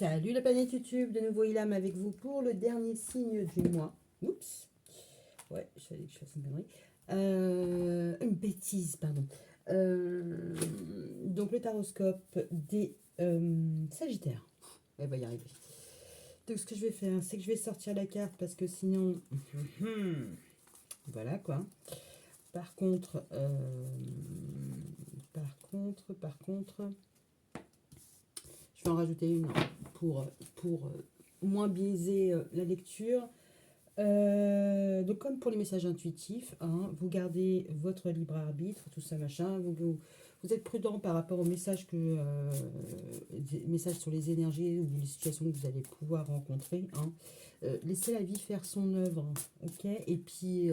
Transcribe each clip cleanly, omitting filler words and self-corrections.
Salut la planète YouTube, de nouveau Ilham avec vous pour le dernier signe du mois. Oups, ouais, je savais que je fasse une connerie. Une bêtise, pardon. Donc le taroscope des Sagittaires. Elle va y arriver. Donc ce que je vais faire, c'est que je vais sortir la carte parce que sinon... voilà quoi. Par contre, je vais en rajouter une pour moins biaiser la lecture. Donc comme pour les messages intuitifs, hein, vous gardez votre libre arbitre, tout ça machin, vous êtes prudent par rapport aux messages des messages sur les énergies ou les situations que vous allez pouvoir rencontrer. Hein. Laissez la vie faire son œuvre, ok. Et puis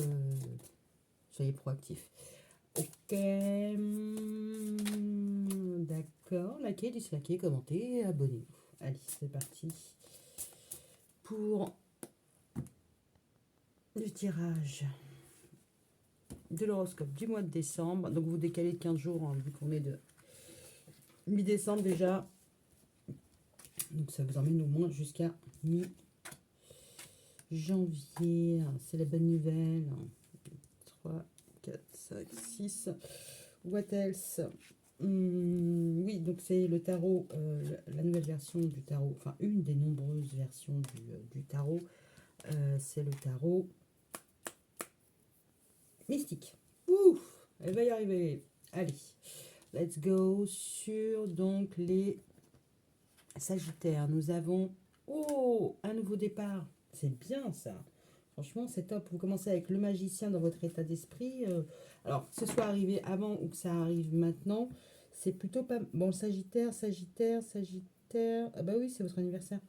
soyez proactif. Ok, d'accord, likez, dislikez, commentez, abonnez-vous. Allez, c'est parti pour le tirage de l'horoscope du mois de décembre. Donc vous décalez de 15 jours, hein, vu qu'on est de mi-décembre déjà. Donc ça vous emmène au moins jusqu'à mi-janvier. C'est la bonne nouvelle. 3, 4, 5, 6. What else? Oui, donc c'est le tarot, la nouvelle version du tarot, enfin une des nombreuses versions du tarot. C'est le tarot mystique. Ouf, elle va y arriver. Allez, let's go sur donc les Sagittaires. Nous avons un nouveau départ. C'est bien ça. Franchement, c'est top. Vous commencez avec le magicien dans votre état d'esprit. Alors, que ce soit arrivé avant ou que ça arrive maintenant, c'est plutôt pas... Bon, Sagittaire. Ah bah oui, c'est votre anniversaire.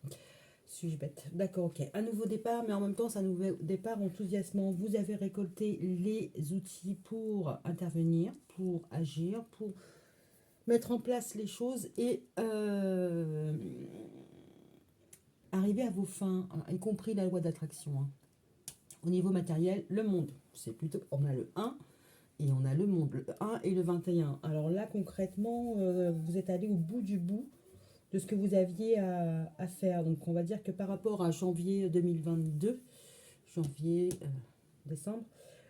Suis-je bête? D'accord, ok. Un nouveau départ, mais en même temps, c'est un nouveau départ enthousiasmant. Vous avez récolté les outils pour intervenir, pour agir, pour mettre en place les choses et arriver à vos fins, hein, y compris la loi d'attraction. Hein. Au niveau matériel, le monde, c'est plutôt... On a le 1 et on a le monde, le 1 et le 21. Alors là, concrètement, vous êtes allé au bout du bout de ce que vous aviez à faire. Donc on va dire que par rapport à janvier 2022, décembre,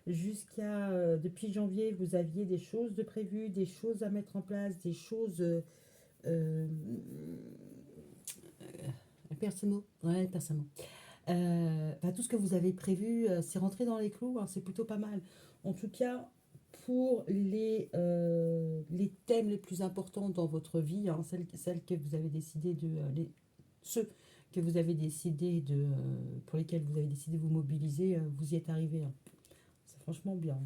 jusqu'à depuis janvier, vous aviez des choses de prévues, des choses à mettre en place, des choses... elle perd ce mot. Ouais, elle perd ce mot. Tout ce que vous avez prévu, c'est rentré dans les clous, hein, c'est plutôt pas mal. En tout cas, pour les thèmes les plus importants dans votre vie, hein, celles que vous avez décidé ceux que vous avez décidé pour lesquels vous avez décidé de vous mobiliser, vous y êtes arrivé. Hein. C'est franchement bien.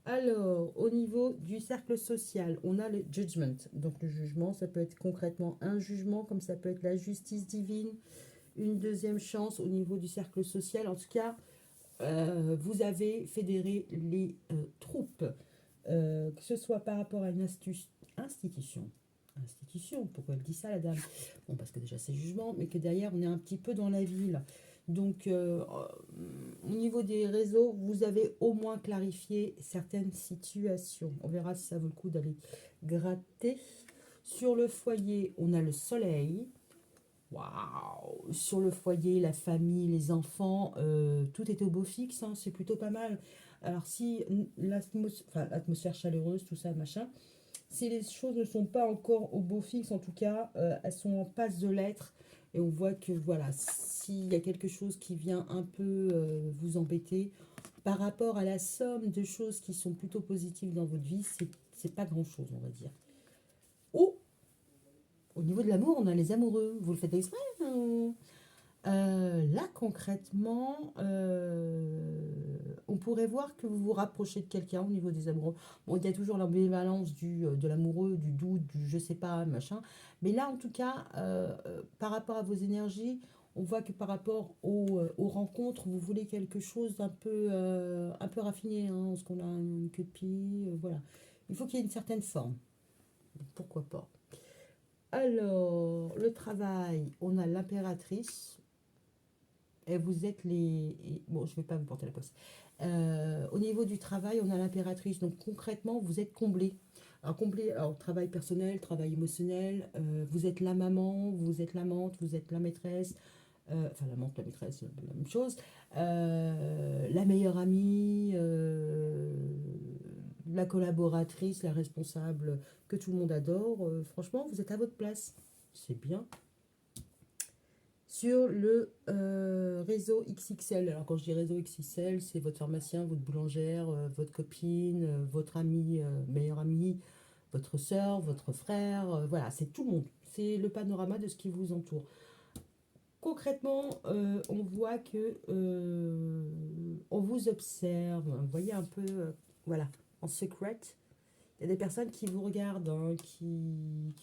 Alors, au niveau du cercle social, on a le judgment. Donc, le jugement, ça peut être concrètement un jugement, comme ça peut être la justice divine, une deuxième chance au niveau du cercle social. En tout cas, vous avez fédéré les troupes, que ce soit par rapport à une institution. Institution, pourquoi elle dit ça, la dame? Bon, parce que déjà c'est jugement, mais que derrière on est un petit peu dans la ville. Donc, au niveau des réseaux, vous avez au moins clarifié certaines situations. On verra si ça vaut le coup d'aller gratter. Sur le foyer, on a le soleil. Waouh! Sur le foyer, la famille, les enfants, tout est au beau fixe, hein, c'est plutôt pas mal. Alors si l'atmosphère chaleureuse, tout ça, machin, si les choses ne sont pas encore au beau fixe, en tout cas, elles sont en passe de l'être. Et on voit que voilà, s'il y a quelque chose qui vient un peu vous embêter, par rapport à la somme de choses qui sont plutôt positives dans votre vie, c'est pas grand-chose, on va dire. Oh! Au niveau de l'amour, on a les amoureux. Vous le faites exprès? Là, concrètement, on pourrait voir que vous vous rapprochez de quelqu'un au niveau des amoureux. Bon, il y a toujours l'ambivalence de l'amoureux, du doute, du je sais pas, machin. Mais là, en tout cas, par rapport à vos énergies, on voit que par rapport aux rencontres, vous voulez quelque chose un peu raffiné. Hein, parce qu'on a une queue de pied, voilà. Il faut qu'il y ait une certaine forme. Pourquoi pas? Alors, le travail, on a l'impératrice. Et vous êtes bon, je ne vais pas vous porter la poste. Au niveau du travail, on a l'impératrice. Donc concrètement, vous êtes comblé. Alors, travail personnel, travail émotionnel, vous êtes la maman, vous êtes l'amante, vous êtes la maîtresse, enfin l'amante, la maîtresse, c'est un peu la même chose, la meilleure amie, la collaboratrice, la responsable que tout le monde adore. Franchement, vous êtes à votre place. C'est bien. Sur le réseau XXL. Alors quand je dis réseau XXL, c'est votre pharmacien, votre boulangère, votre copine, votre ami, meilleur ami, votre soeur, votre frère, voilà, c'est tout le monde. C'est le panorama de ce qui vous entoure. Concrètement, on voit que on vous observe, vous voyez un peu, voilà, en secret. Il y a des personnes qui vous regardent, hein, qui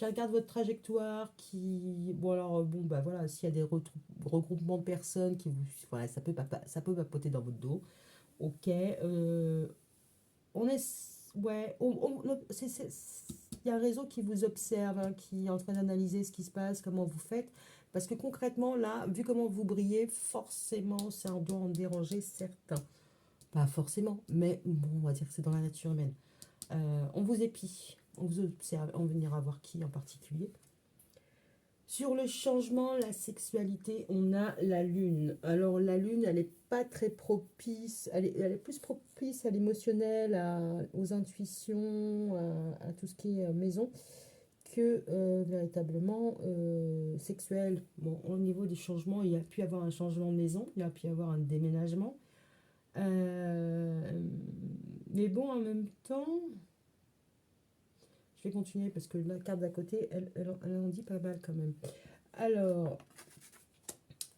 regardent votre trajectoire, qui... Bon alors, bon, bah voilà, s'il y a des regroupements de personnes qui vous... Voilà, ça peut papoter dans votre dos. Ok. On est... Ouais, il y a un réseau qui vous observe, hein, qui est en train d'analyser ce qui se passe, comment vous faites. Parce que concrètement, là, vu comment vous brillez, forcément, ça doit en déranger certains. Pas forcément, mais bon, on va dire que c'est dans la nature humaine. On vous épie, on vous observe, on venira voir qui en particulier. Sur le changement, la sexualité, on a la lune. Alors la lune, elle n'est pas très propice, elle est plus propice à l'émotionnel, aux intuitions, à tout ce qui est maison, que véritablement sexuel. Bon, au niveau des changements, il y a pu y avoir un changement de maison, il y a pu y avoir un déménagement. Euh, mais bon, en même temps, je vais continuer parce que la carte d'à côté, elle en dit pas mal quand même. Alors,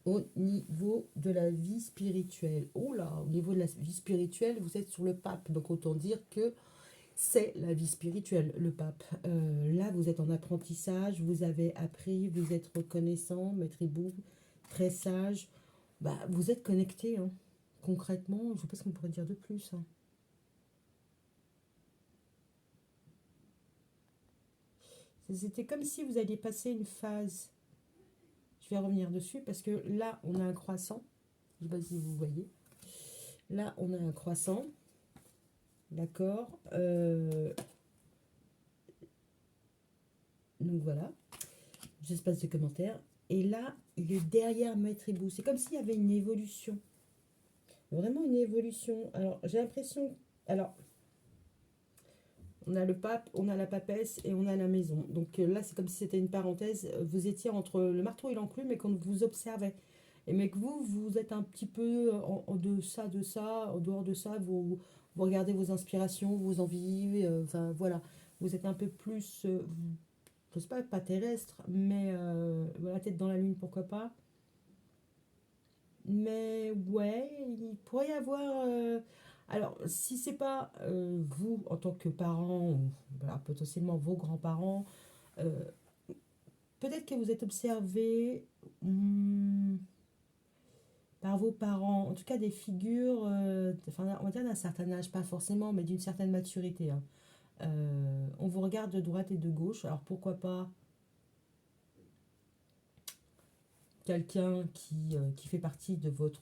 au niveau de la vie spirituelle, oh là, au niveau de la vie spirituelle, vous êtes sur le pape. Donc autant dire que c'est la vie spirituelle, le pape. Là, vous êtes en apprentissage, vous avez appris, vous êtes reconnaissant, maître hibou, très sage. Bah, vous êtes connecté, hein. Concrètement, je ne sais pas ce qu'on pourrait dire de plus, hein. C'était comme si vous alliez passer une phase. Je vais revenir dessus parce que là, on a un croissant. Je ne sais pas si vous voyez. Là, on a un croissant. D'accord. Donc voilà. J'espace de commentaires. Et là, il est derrière Maître Hibou. C'est comme s'il y avait une évolution. Vraiment une évolution. Alors, j'ai l'impression. Alors, on a le pape, on a la papesse et on a la maison. Donc là, c'est comme si c'était une parenthèse. Vous étiez entre le marteau et l'enclume, mais qu'on vous observait. Et mais que vous êtes un petit peu en deçà de ça, en dehors de ça, vous regardez vos inspirations, vos envies, enfin voilà. Vous êtes un peu plus, je sais pas terrestre, mais la tête dans la lune, pourquoi pas. Mais ouais, il pourrait y avoir. Alors, si c'est pas vous en tant que parent, ou voilà, potentiellement vos grands-parents, euh, peut-être que vous êtes observé par vos parents, en tout cas des figures, enfin, on va dire d'un certain âge, pas forcément, mais d'une certaine maturité, hein. On vous regarde de droite et de gauche, alors pourquoi pas quelqu'un qui fait partie de votre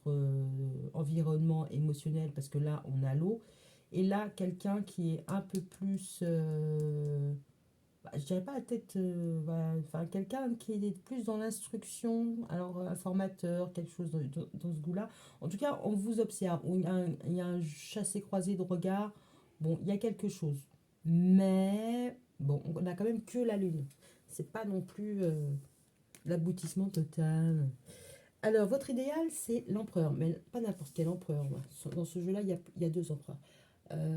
environnement émotionnel, parce que là, on a l'eau, et là, quelqu'un qui est un peu plus, je dirais pas la tête, voilà, enfin, quelqu'un qui est plus dans l'instruction, alors un formateur, quelque chose dans ce goût-là. En tout cas, on vous observe, il y a un chassé-croisé de regard, bon, il y a quelque chose. Mais, bon, on a quand même que la lune. C'est pas non plus l'aboutissement total. Alors, votre idéal, c'est l'empereur, mais pas n'importe quel empereur, moi. Dans ce jeu-là, il y a deux empereurs.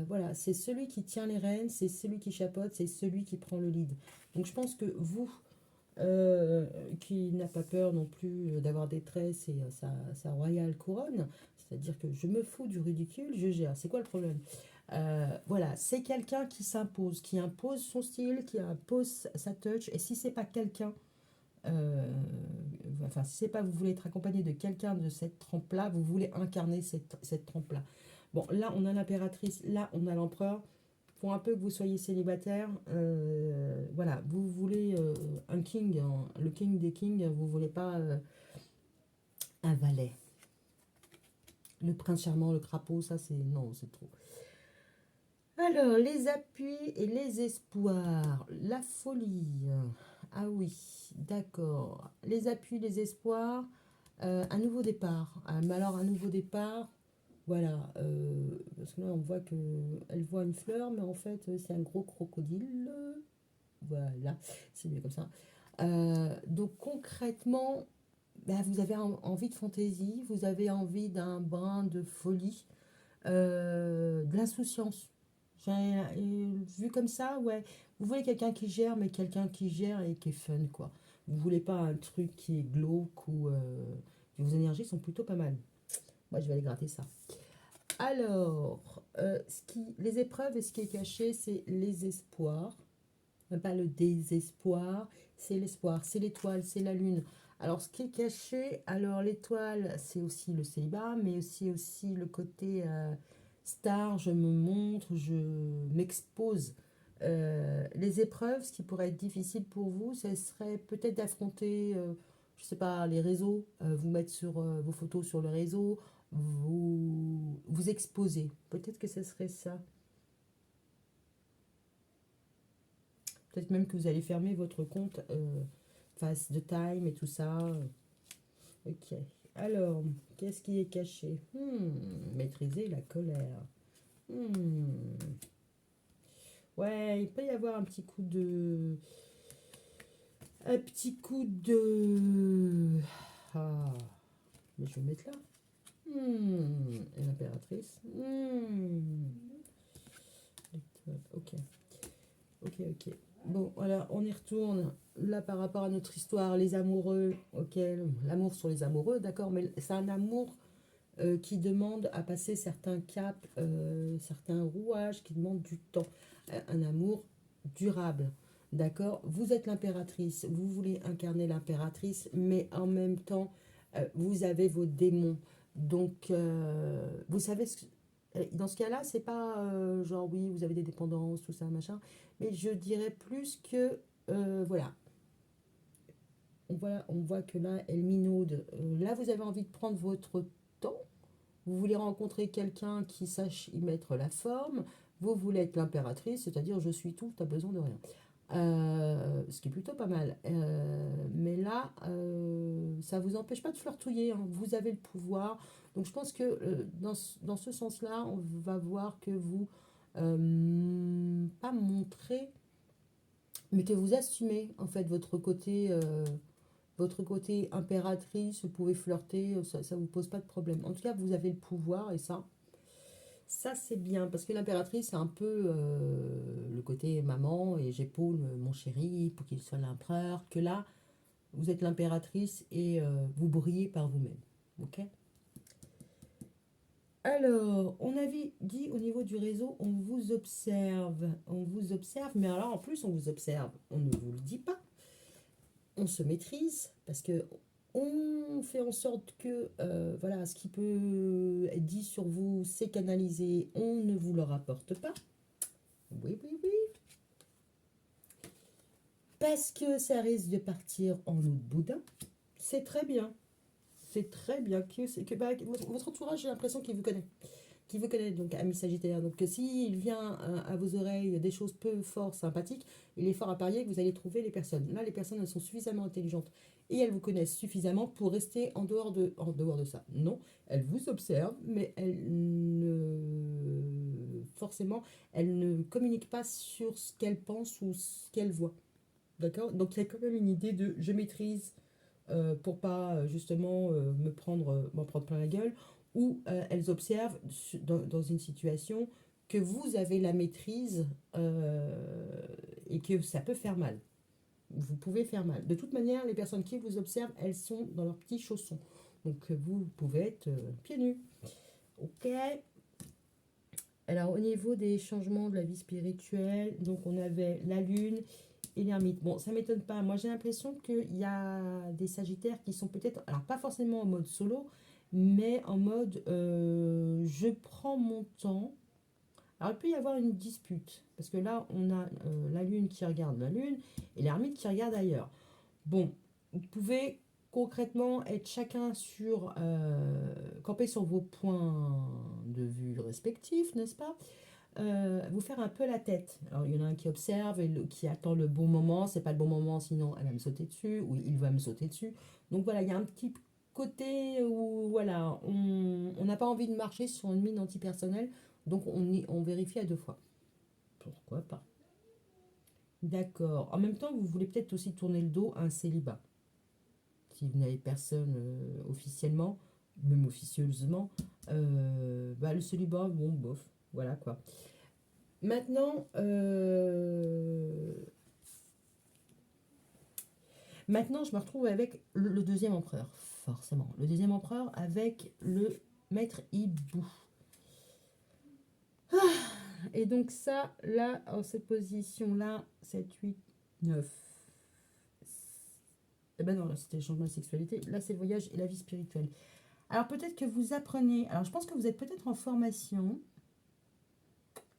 Voilà, c'est celui qui tient les rênes, c'est celui qui chapeaute, c'est celui qui prend le lead. Donc, je pense que vous, qui n'a pas peur non plus d'avoir des tresses et sa royale couronne, c'est-à-dire que je me fous du ridicule, je gère. C'est quoi le problème? Voilà, c'est quelqu'un qui s'impose, qui impose son style, qui impose sa touch. Et si c'est pas quelqu'un euh, enfin, si c'est pas vous voulez être accompagné de quelqu'un de cette trempe-là, vous voulez incarner cette trempe-là. Bon, là, on a l'impératrice, là, on a l'empereur. Pour un peu que vous soyez célibataire, voilà, vous voulez un king, hein, le king des kings, vous voulez pas un valet. Le prince charmant, le crapaud, ça c'est non, c'est trop. Alors, les appuis et les espoirs. La folie. Ah oui, d'accord. Les appuis, les espoirs. Un nouveau départ. Mais alors, un nouveau départ, voilà. Parce que là, on voit que elle voit une fleur, mais en fait, c'est un gros crocodile. Voilà, c'est mieux comme ça. Donc, concrètement, bah, vous avez envie de fantaisie, vous avez envie d'un brin de folie, de l'insouciance. Vu comme ça, ouais. Vous voulez quelqu'un qui gère, mais quelqu'un qui gère et qui est fun, quoi. Vous voulez pas un truc qui est glauque ou vos énergies sont plutôt pas mal. Moi, je vais aller gratter ça. Alors, les épreuves et ce qui est caché, c'est les espoirs. Pas le désespoir, c'est l'espoir, c'est l'étoile, c'est la lune. Alors, ce qui est caché, alors l'étoile, c'est aussi le célibat, mais aussi le côté star, je me montre, je m'expose. Les épreuves, ce qui pourrait être difficile pour vous, ce serait peut-être d'affronter, je sais pas, les réseaux, vous mettre sur vos photos sur le réseau, vous exposer. Peut-être que ce serait ça. Peut-être même que vous allez fermer votre compte face de time et tout ça. Ok. Alors, qu'est-ce qui est caché? Maîtriser la colère. Hmm. Ouais, il peut y avoir un petit coup de... Un petit coup de... Ah, mais je vais le mettre là. Et l'impératrice. Ok, ok. Bon, voilà, on y retourne. Là, par rapport à notre histoire, les amoureux, ok, l'amour sur les amoureux, d'accord, mais c'est un amour qui demande à passer certains caps, certains rouages, qui demandent du temps. Un amour durable, d'accord. Vous êtes l'impératrice, vous voulez incarner l'impératrice, mais en même temps, vous avez vos démons. Donc, vous savez, dans ce cas-là, c'est pas genre oui, vous avez des dépendances, tout ça, machin, mais je dirais plus que, voilà, on voit que là, elle minaude. Là, vous avez envie de prendre votre temps. Vous voulez rencontrer quelqu'un qui sache y mettre la forme. Vous voulez être l'impératrice, c'est-à-dire je suis tout, t'as besoin de rien. Ce qui est plutôt pas mal. Mais là, ça vous empêche pas de flirtouiller, hein. Vous avez le pouvoir. Donc je pense que dans ce sens-là, on va voir que vous, pas montrer, mais que vous assumez en fait votre côté impératrice, vous pouvez flirter, ça vous pose pas de problème. En tout cas, vous avez le pouvoir et ça c'est bien parce que l'impératrice c'est un peu le côté maman et j'épaule mon chéri pour qu'il soit l'empereur. Que là, vous êtes l'impératrice et vous brillez par vous-même. Ok. Alors, on avait dit au niveau du réseau, on vous observe, mais alors en plus on vous observe, on ne vous le dit pas, on se maîtrise parce que on fait en sorte que voilà, ce qui peut être dit sur vous, c'est canalisé, on ne vous le rapporte pas. Oui, oui, oui. Parce que ça risque de partir en eau de boudin. C'est très bien. C'est très bien que bah, votre entourage, j'ai l'impression qu'il vous connaît. Qui vous connaît, donc ami Sagittaire. Donc s'il vient à vos oreilles des choses peu fort sympathiques, il est fort à parier que vous allez trouver les personnes. Là, les personnes, elles sont suffisamment intelligentes et elles vous connaissent suffisamment pour rester en dehors de ça. Non, elles vous observent, mais elles ne... Forcément, elles ne communiquent pas sur ce qu'elles pensent ou ce qu'elles voient. D'accord. Donc il y a quand même une idée de je maîtrise pour pas justement m'en prendre plein la gueule, ou elles observent dans une situation que vous avez la maîtrise et que ça peut faire mal. Vous pouvez faire mal. De toute manière, les personnes qui vous observent, elles sont dans leurs petits chaussons. Donc vous pouvez être pieds nus. Ok. Alors au niveau des changements de la vie spirituelle, donc on avait la lune et l'ermite. Bon, ça m'étonne pas. Moi, j'ai l'impression qu'il y a des sagittaires qui sont peut-être, alors pas forcément en mode solo, mais en mode je prends mon temps. Alors, il peut y avoir une dispute, parce que là, on a la lune qui regarde la lune et l'ermite qui regarde ailleurs. Bon, vous pouvez concrètement être chacun camper sur vos points de vue respectifs, n'est-ce pas? vous faire un peu la tête. Alors, il y en a un qui observe et qui attend le bon moment. C'est pas le bon moment, sinon elle va me sauter dessus ou il va me sauter dessus. Donc voilà, il y a un petit côté où voilà, on n'a pas envie de marcher sur une mine antipersonnelle, donc on vérifie à deux fois. Pourquoi pas? D'accord. En même temps, vous voulez peut-être aussi tourner le dos à un célibat. Si vous n'avez personne officiellement, même officieusement, bah, le célibat, bon, bof, voilà quoi. Maintenant, maintenant, je me retrouve avec le deuxième empereur, forcément. Le deuxième empereur avec le maître hibou. Et donc ça, là, en cette position-là, 7, 8, 9. Eh ben non, là, c'était le changement de sexualité. Là, c'est le voyage et la vie spirituelle. Alors peut-être que vous apprenez. Alors je pense que vous êtes peut-être en formation.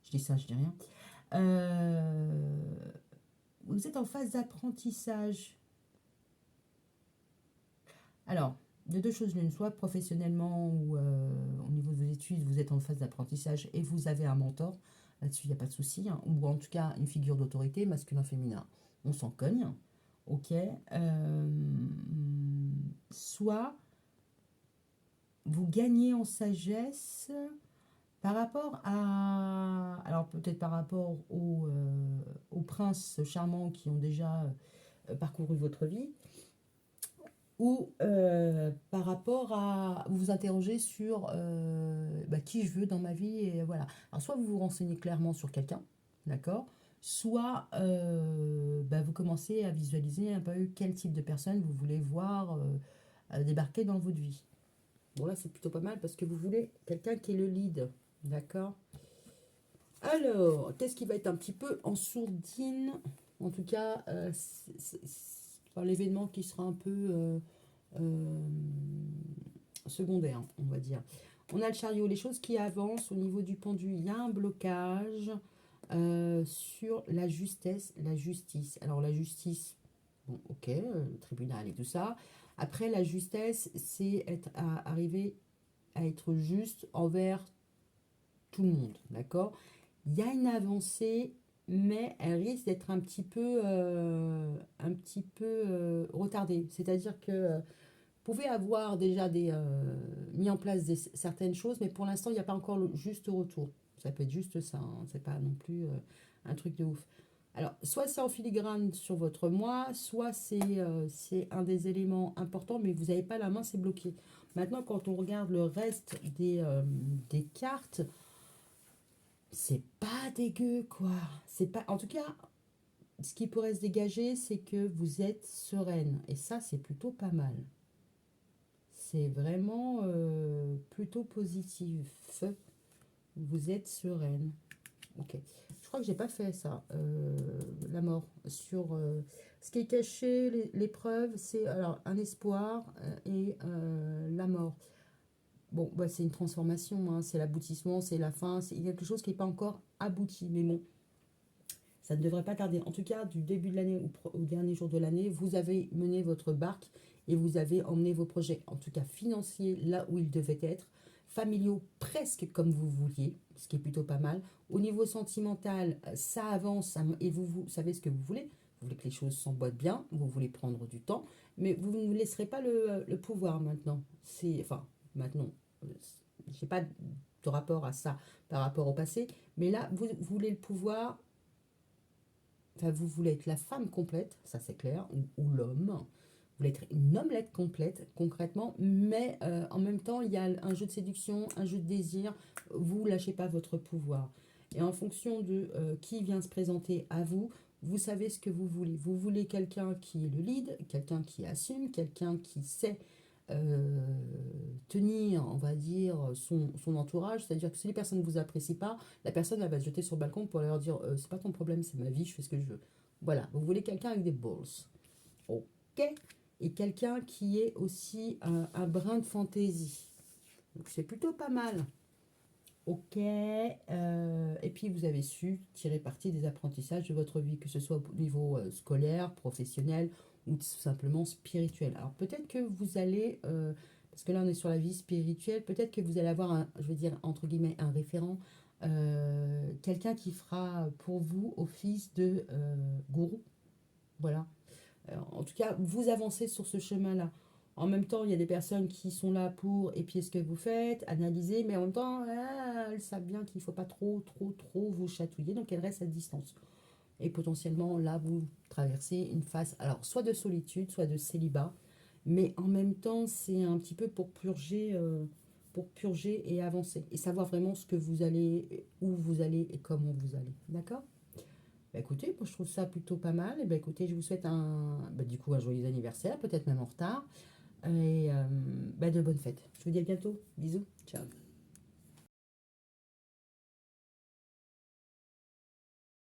Je dis ça, je dis rien. Euh, vous êtes en phase d'apprentissage. Alors, de deux choses l'une, soit professionnellement ou au niveau de vos études, vous êtes en phase d'apprentissage et vous avez un mentor. Là-dessus, il n'y a pas de souci. Hein. Ou en tout cas, une figure d'autorité, masculin, féminin. On s'en cogne. Ok. Soit vous gagnez en sagesse par rapport à... Alors peut-être par rapport aux princes charmants qui ont déjà parcouru votre vie, ou par rapport à vous vous interroger sur bah, qui je veux dans ma vie, et voilà. Alors soit vous vous renseignez clairement sur quelqu'un, d'accord, soit bah, vous commencez à visualiser un peu quel type de personne vous voulez voir débarquer dans votre vie. Bon, là, c'est plutôt pas mal parce que vous voulez quelqu'un qui est le lead. D'accord. Alors, qu'est-ce qui va être un petit peu en sourdine? En tout cas, l'événement qui sera un peu euh, secondaire, on va dire. On a le chariot, les choses qui avancent au niveau du pendu. Il y a un blocage sur la justesse, la justice. Alors, la justice, bon, ok, le tribunal et tout ça. Après, la justesse, c'est arriver à être juste envers tout le monde, d'accord? Il y a une avancée, mais elle risque d'être un petit peu retardée. C'est-à-dire que vous pouvez avoir déjà mis en place certaines choses, mais pour l'instant, il n'y a pas encore le juste retour. Ça peut être juste ça, hein, c'est pas non plus un truc de ouf. Alors, soit c'est en filigrane sur votre moi, soit c'est un des éléments importants, mais vous n'avez pas la main, c'est bloqué. Maintenant, quand on regarde le reste des cartes, c'est pas dégueu, quoi. C'est pas... En tout cas, ce qui pourrait se dégager, c'est que vous êtes sereine. Et ça, c'est plutôt pas mal. C'est vraiment plutôt positif. Vous êtes sereine. Ok. Je crois que j'ai pas fait ça. La mort. Sur ce qui est caché, l'épreuve, c'est alors un espoir et la mort. Bon, bah, c'est une transformation, hein, c'est l'aboutissement, c'est la fin, c'est quelque chose qui n'est pas encore abouti. Mais bon, ça ne devrait pas tarder. En tout cas, du début de l'année au dernier jour de l'année, vous avez mené votre barque et vous avez emmené vos projets, en tout cas financiers, là où ils devaient être, familiaux presque comme vous vouliez, ce qui est plutôt pas mal. Au niveau sentimental, ça avance et vous savez ce que vous voulez. Vous voulez que les choses s'emboîtent bien, vous voulez prendre du temps, mais vous ne vous laisserez pas le pouvoir maintenant. Enfin, maintenant, je n'ai pas de rapport à ça par rapport au passé, mais là, vous voulez le pouvoir. Enfin, vous voulez être la femme complète, ça c'est clair, ou l'homme. Vous voulez être une omelette complète, concrètement, mais en même temps, il y a un jeu de séduction, un jeu de désir. Vous ne lâchez pas votre pouvoir. Et en fonction de qui vient se présenter à vous, vous savez ce que vous voulez. Vous voulez quelqu'un qui est le lead, quelqu'un qui assume, quelqu'un qui sait euh, tenir, on va dire, son entourage. C'est-à-dire que si les personnes ne vous apprécient pas, la personne elle va se jeter sur le balcon pour leur dire c'est pas ton problème, c'est ma vie, je fais ce que je veux. Voilà, vous voulez quelqu'un avec des balls. Ok. Et quelqu'un qui est aussi un brin de fantaisie. Donc c'est plutôt pas mal. Ok. Et puis vous avez su tirer parti des apprentissages de votre vie, que ce soit au niveau scolaire, professionnel ou tout simplement spirituel. Alors peut-être que vous allez, parce que là on est sur la vie spirituelle, peut-être que vous allez avoir un, je veux dire entre guillemets, un référent, quelqu'un qui fera pour vous office de gourou. Voilà. En tout cas, vous avancez sur ce chemin-là. En même temps, il y a des personnes qui sont là pour épier ce que vous faites, analyser, mais en même temps, elles savent bien qu'il ne faut pas trop vous chatouiller, donc elles restent à distance. Et potentiellement, là, vous traversez une phase, alors soit de solitude, soit de célibat, mais en même temps, c'est un petit peu pour purger et avancer, et savoir vraiment ce que vous allez, où vous allez et comment vous allez. D'accord? Bah écoutez, moi je trouve ça plutôt pas mal. Et bah écoutez, je vous souhaite du coup un joyeux anniversaire, peut-être même en retard, et de bonnes fêtes. Je vous dis à bientôt. Bisous. Ciao.